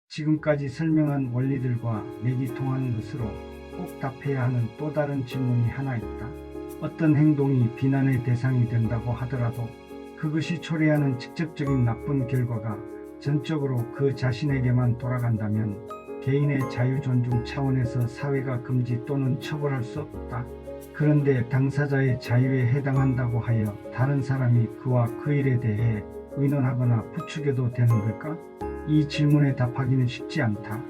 지금까지 설명한 원리들과 맥이 통하는 것으로 꼭 답해야 하는 또 다른 질문이 하나 있다. 어떤 행동이 비난의 대상이 된다고 하더라도 그것이 초래하는 직접적인 나쁜 결과가 전적으로 그 자신에게만 돌아간다면 개인의 자유 존중 차원에서 사회가 금지 또는 처벌할 수 없다. 그런데 당사자의 자유에 해당한다고 하여 다른 사람이 그와 그 일에 대해 의논하거나 부추겨도 되는 걸까? 이 질문에 답하기는 쉽지 않다.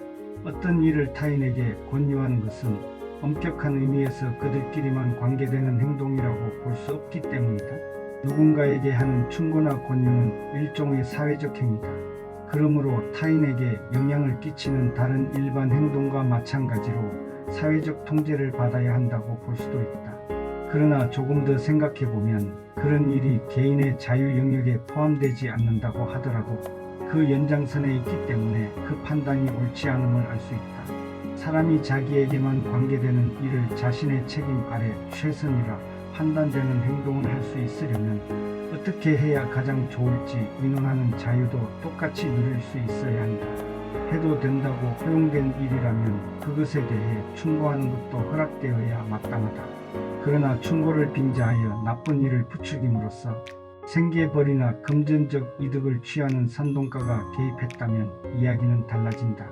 어떤 일을 타인에게 권유하는 것은 엄격한 의미에서 그들끼리만 관계되는 행동이라고 볼 수 없기 때문이다. 누군가에게 하는 충고나 권유는 일종의 사회적 행위다. 그러므로 타인에게 영향을 끼치는 다른 일반 행동과 마찬가지로 사회적 통제를 받아야 한다고 볼 수도 있다. 그러나 조금 더 생각해보면 그런 일이 개인의 자유 영역에 포함되지 않는다고 하더라도 그 연장선에 있기 때문에 그 판단이 옳지 않음을 알 수 있다. 사람이 자기에게만 관계되는 일을 자신의 책임 아래 최선이라 판단되는 행동을 할 수 있으려면 어떻게 해야 가장 좋을지 의논하는 자유도 똑같이 누릴 수 있어야 한다. 해도 된다고 허용된 일이라면 그것에 대해 충고하는 것도 허락되어야 마땅하다. 그러나 충고를 빙자하여 나쁜 일을 부추김으로써 생계벌이나 금전적 이득을 취하는 선동가가 개입했다면 이야기는 달라진다.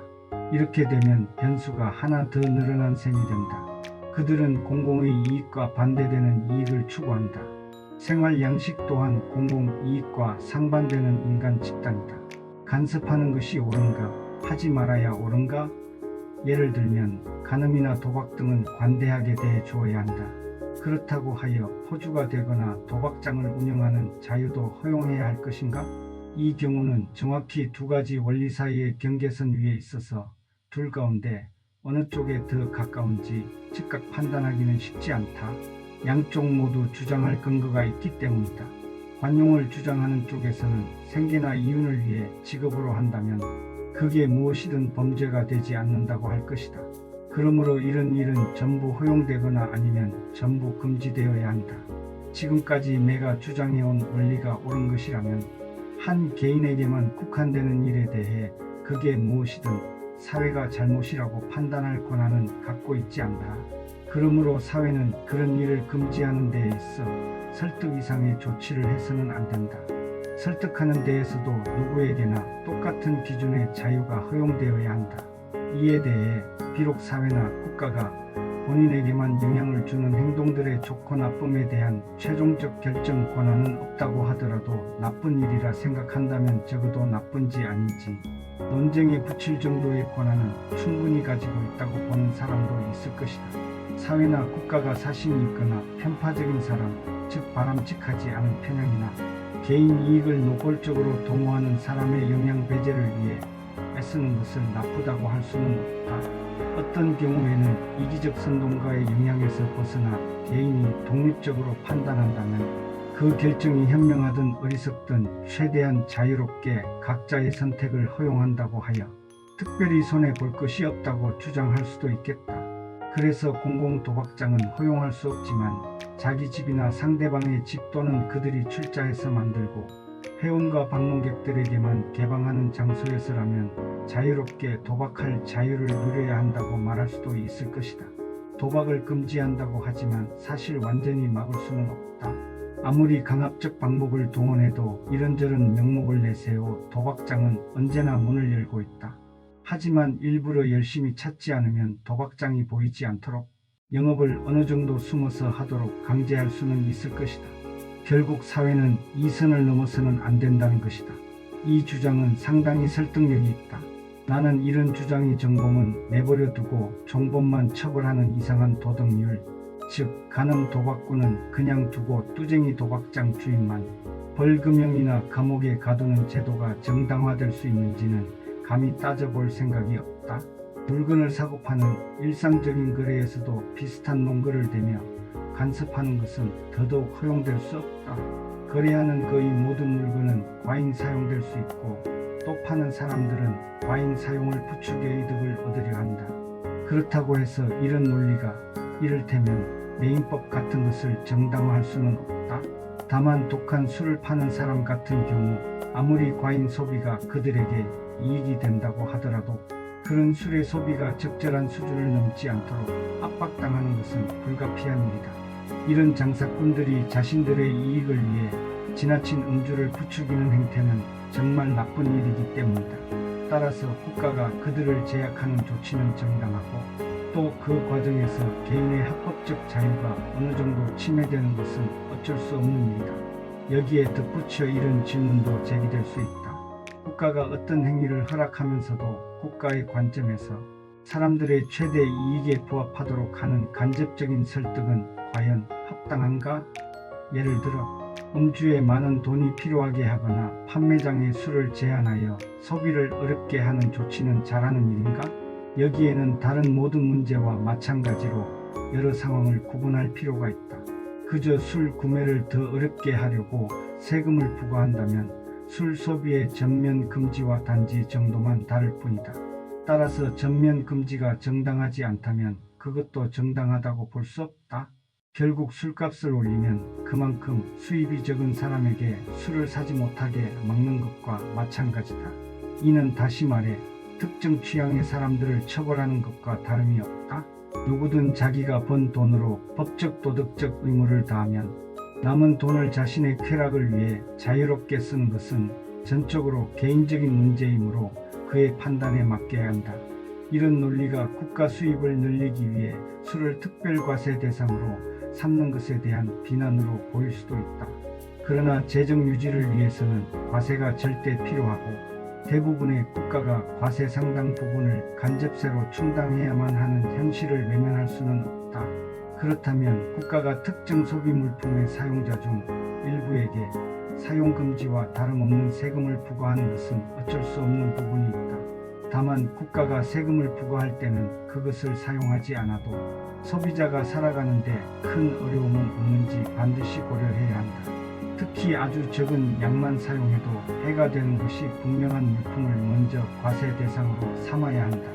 이렇게 되면 변수가 하나 더 늘어난 셈이 된다. 그들은 공공의 이익과 반대되는 이익을 추구한다. 생활 양식 또한 공공 이익과 상반되는 인간 집단이다. 간섭하는 것이 옳은가? 하지 말아야 옳은가? 예를 들면 간음이나 도박 등은 관대하게 대해 주어야 한다. 그렇다고 하여 포주가 되거나 도박장을 운영하는 자유도 허용해야 할 것인가? 이 경우는 정확히 두 가지 원리 사이의 경계선 위에 있어서 둘 가운데 어느 쪽에 더 가까운지 즉각 판단하기는 쉽지 않다. 양쪽 모두 주장할 근거가 있기 때문이다. 관용을 주장하는 쪽에서는 생계나 이윤을 위해 직업으로 한다면 그게 무엇이든 범죄가 되지 않는다고 할 것이다. 그러므로 이런 일은 전부 허용되거나 아니면 전부 금지되어야 한다. 지금까지 내가 주장해온 원리가 옳은 것이라면 한 개인에게만 국한되는 일에 대해 그게 무엇이든 사회가 잘못이라고 판단할 권한은 갖고 있지 않다. 그러므로 사회는 그런 일을 금지하는 데에 있어 설득 이상의 조치를 해서는 안 된다. 설득하는 데에서도 누구에게나 똑같은 기준의 자유가 허용되어야 한다. 이에 대해 비록 사회나 국가가 본인에게만 영향을 주는 행동들의 좋고 나쁨에 대한 최종적 결정 권한은 없다고 하더라도 나쁜 일이라 생각한다면 적어도 나쁜지 아닌지 논쟁에 붙일 정도의 권한은 충분히 가지고 있다고 보는 사람도 있을 것이다. 사회나 국가가 사심이 있거나 편파적인 사람, 즉 바람직하지 않은 편향이나 개인 이익을 노골적으로 도모하는 사람의 영향 배제를 위해 애쓰는 것을 나쁘다고 할 수는 없다. 어떤 경우에는 이기적 선동가의 영향에서 벗어나 개인이 독립적으로 판단한다면 그 결정이 현명하든 어리석든 최대한 자유롭게 각자의 선택을 허용한다고 하여 특별히 손해볼 것이 없다고 주장할 수도 있겠다. 그래서 공공도박장은 허용할 수 없지만 자기 집이나 상대방의 집 또는 그들이 출자해서 만들고 회원과 방문객들에게만 개방하는 장소에서라면 자유롭게 도박할 자유를 누려야 한다고 말할 수도 있을 것이다. 도박을 금지한다고 하지만 사실 완전히 막을 수는 없다. 아무리 강압적 방법을 동원해도 이런저런 명목을 내세워 도박장은 언제나 문을 열고 있다. 하지만 일부러 열심히 찾지 않으면 도박장이 보이지 않도록 영업을 어느 정도 숨어서 하도록 강제할 수는 있을 것이다. 결국 사회는 이 선을 넘어서는 안 된다는 것이다. 이 주장은 상당히 설득력이 있다. 나는 이런 주장이 정범은 내버려 두고 종범만 처벌하는 이상한 도덕률, 즉 간음 도박꾼은 그냥 두고 뚜쟁이 도박장 주인만 벌금형이나 감옥에 가두는 제도가 정당화될 수 있는지는 감히 따져볼 생각이 없다. 물건을 사고 파는 일상적인 거래에서도 비슷한 논거를 대며 간섭하는 것은 더더욱 허용될 수 없다. 거래하는 거의 모든 물건은 과잉 사용될 수 있고 또 파는 사람들은 과잉 사용을 부추겨 이득을 얻으려 한다. 그렇다고 해서 이런 논리가 이를테면 매인법 같은 것을 정당화할 수는 없다. 다만 독한 술을 파는 사람 같은 경우 아무리 과잉 소비가 그들에게 이익이 된다고 하더라도 그런 술의 소비가 적절한 수준을 넘지 않도록 압박당하는 것은 불가피한 일이다. 이런 장사꾼들이 자신들의 이익을 위해 지나친 음주를 부추기는 행태는 정말 나쁜 일이기 때문이다. 따라서 국가가 그들을 제약하는 조치는 정당하고 또 그 과정에서 개인의 합법적 자유가 어느 정도 침해되는 것은 어쩔 수 없는 일이다. 여기에 덧붙여 이런 질문도 제기될 수 있다. 국가가 어떤 행위를 허락하면서도 국가의 관점에서 사람들의 최대 이익에 부합하도록 하는 간접적인 설득은 과연 합당한가? 예를 들어 음주에 많은 돈이 필요하게 하거나 판매장에 술을 제한하여 소비를 어렵게 하는 조치는 잘하는 일인가? 여기에는 다른 모든 문제와 마찬가지로 여러 상황을 구분할 필요가 있다. 그저 술 구매를 더 어렵게 하려고 세금을 부과한다면 술 소비의 전면 금지와 단지 정도만 다를 뿐이다. 따라서 전면 금지가 정당하지 않다면 그것도 정당하다고 볼 수 없다. 결국 술값을 올리면 그만큼 수입이 적은 사람에게 술을 사지 못하게 막는 것과 마찬가지다. 이는 다시 말해 특정 취향의 사람들을 처벌하는 것과 다름이 없다. 누구든 자기가 번 돈으로 법적 도덕적 의무를 다하면 남은 돈을 자신의 쾌락을 위해 자유롭게 쓰는 것은 전적으로 개인적인 문제이므로 그의 판단에 맡겨야 한다. 이런 논리가 국가 수입을 늘리기 위해 술을 특별과세 대상으로 삼는 것에 대한 비난으로 보일 수도 있다. 그러나 재정 유지를 위해서는 과세가 절대 필요하고 대부분의 국가가 과세 상당 부분을 간접세로 충당해야만 하는 현실을 외면할 수는 없다. 그렇다면 국가가 특정 소비 물품의 사용자 중 일부에게 사용금지와 다름없는 세금을 부과하는 것은 어쩔 수 없는 부분이 있다. 다만 국가가 세금을 부과할 때는 그것을 사용하지 않아도 소비자가 살아가는데 큰 어려움은 없는지 반드시 고려해야 한다. 특히 아주 적은 양만 사용해도 해가 되는 것이 분명한 물품을 먼저 과세 대상으로 삼아야 한다.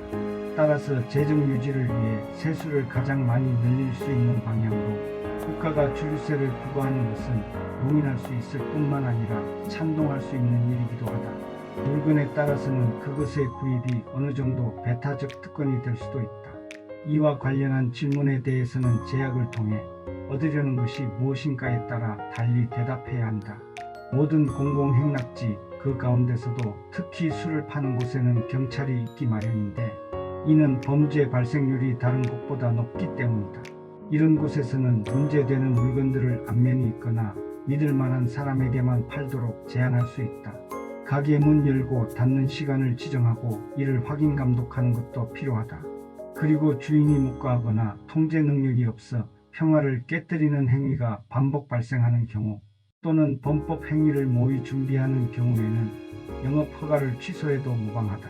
따라서 재정 유지를 위해 세수를 가장 많이 늘릴 수 있는 방향으로 국가가 주류세를 부과하는 것은 용인할 수 있을 뿐만 아니라 찬동할 수 있는 일이기도 하다. 물건에 따라서는 그것의 구입이 어느 정도 배타적 특권이 될 수도 있다. 이와 관련한 질문에 대해서는 제약을 통해 얻으려는 것이 무엇인가에 따라 달리 대답해야 한다. 모든 공공행락지 그 가운데서도 특히 술을 파는 곳에는 경찰이 있기 마련인데 이는 범죄 발생률이 다른 곳보다 높기 때문이다. 이런 곳에서는 문제되는 물건들을 안면이 있거나 믿을 만한 사람에게만 팔도록 제한할 수 있다. 가게 문 열고 닫는 시간을 지정하고 이를 확인 감독하는 것도 필요하다. 그리고 주인이 묵과하거나 통제 능력이 없어 평화를 깨뜨리는 행위가 반복 발생하는 경우 또는 범법 행위를 모의 준비하는 경우에는 영업 허가를 취소해도 무방하다.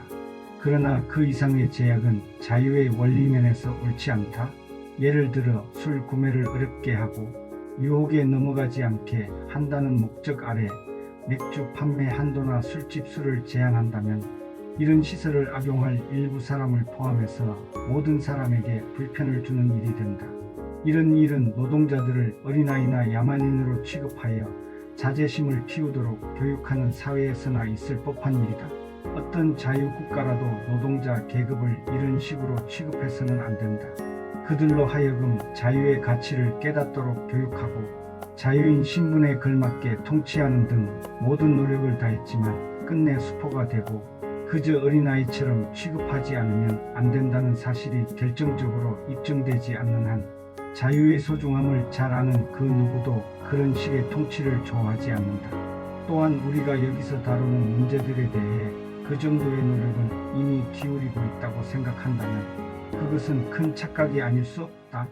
그러나 그 이상의 제약은 자유의 원리면에서 옳지 않다. 예를 들어 술 구매를 어렵게 하고 유혹에 넘어가지 않게 한다는 목적 아래 맥주 판매 한도나 술집 수를 제한한다면 이런 시설을 악용할 일부 사람을 포함해서 모든 사람에게 불편을 주는 일이 된다. 이런 일은 노동자들을 어린아이나 야만인으로 취급하여 자제심을 키우도록 교육하는 사회에서나 있을 법한 일이다. 어떤 자유국가라도 노동자 계급을 이런 식으로 취급해서는 안 된다. 그들로 하여금 자유의 가치를 깨닫도록 교육하고 자유인 신분에 걸맞게 통치하는 등 모든 노력을 다했지만 끝내 수포가 되고 그저 어린아이처럼 취급하지 않으면 안 된다는 사실이 결정적으로 입증되지 않는 한 자유의 소중함을 잘 아는 그 누구도 그런 식의 통치를 좋아하지 않는다. 또한 우리가 여기서 다루는 문제들에 대해 그 정도의 노력은 이미 기울이고 있다고 생각한다면 그것은 큰 착각이 아닐 수 없다.